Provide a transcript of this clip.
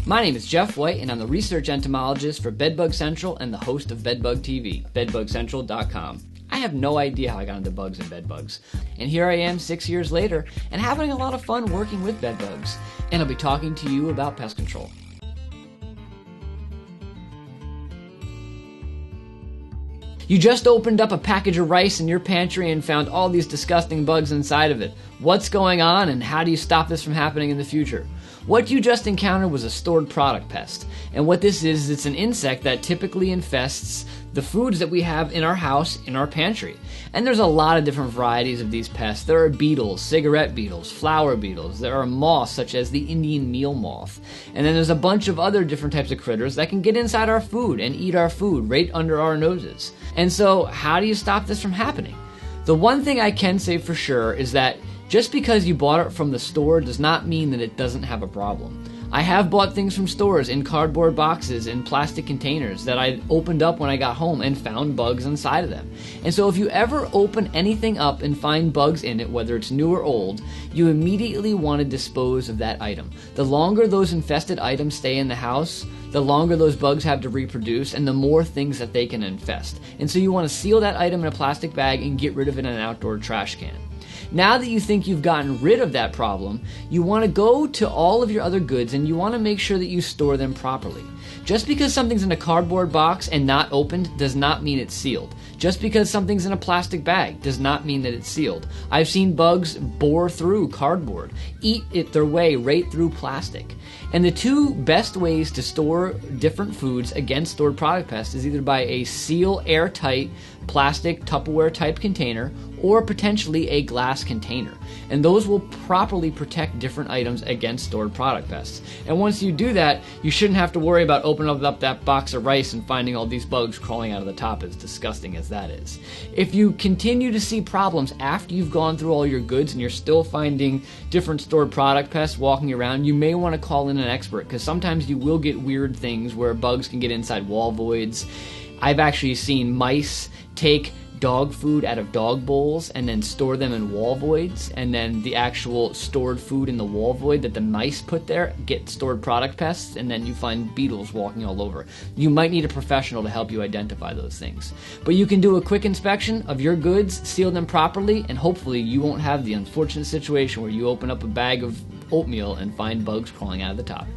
My name is Jeff White, and I'm the research entomologist for Bedbug Central and the host of Bedbug TV, bedbugcentral.com. I have no idea how I got into bugs and bedbugs. And here I am 6 years later and having a lot of fun working with bedbugs. And I'll be talking to you about pest control. You just opened up a package of rice in your pantry and found all these disgusting bugs inside of it. What's going on, and how do you stop this from happening in the future? What you just encountered was a stored product pest. And what this is, it's an insect that typically infests the foods that we have in our house, in our pantry. And there's a lot of different varieties of these pests. There are beetles, cigarette beetles, flower beetles. There are moths, such as the Indian meal moth. And then there's a bunch of other different types of critters that can get inside our food and eat our food right under our noses. And so, how do you stop this from happening? The one thing I can say for sure is that just because you bought it from the store does not mean that it doesn't have a problem. I have bought things from stores in cardboard boxes and plastic containers that I opened up when I got home and found bugs inside of them. And so if you ever open anything up and find bugs in it, whether it's new or old, you immediately want to dispose of that item. The longer those infested items stay in the house, the longer those bugs have to reproduce and the more things that they can infest. And so you want to seal that item in a plastic bag and get rid of it in an outdoor trash can. Now that you think you've gotten rid of that problem, you want to go to all of your other goods and you want to make sure that you store them properly. Just because something's in a cardboard box and not opened does not mean it's sealed. Just because something's in a plastic bag does not mean that it's sealed. I've seen bugs bore through cardboard, eat it their way right through plastic. And the two best ways to store different foods against stored product pests is either by a seal airtight plastic Tupperware type container or potentially a glass container. And those will properly protect different items against stored product pests. And once you do that, you shouldn't have to worry about opening up that box of rice and finding all these bugs crawling out of the top, as disgusting as that is. If you continue to see problems after you've gone through all your goods and you're still finding different stored product pests walking around, you may want to call in an expert, because sometimes you will get weird things where bugs can get inside wall voids. I've actually seen mice take dog food out of dog bowls and then store them in wall voids, and then the actual stored food in the wall void that the mice put there get stored product pests, and then you find beetles walking all over. You might need a professional to help you identify those things. But you can do a quick inspection of your goods, seal them properly, and hopefully you won't have the unfortunate situation where you open up a bag of oatmeal and find bugs crawling out of the top.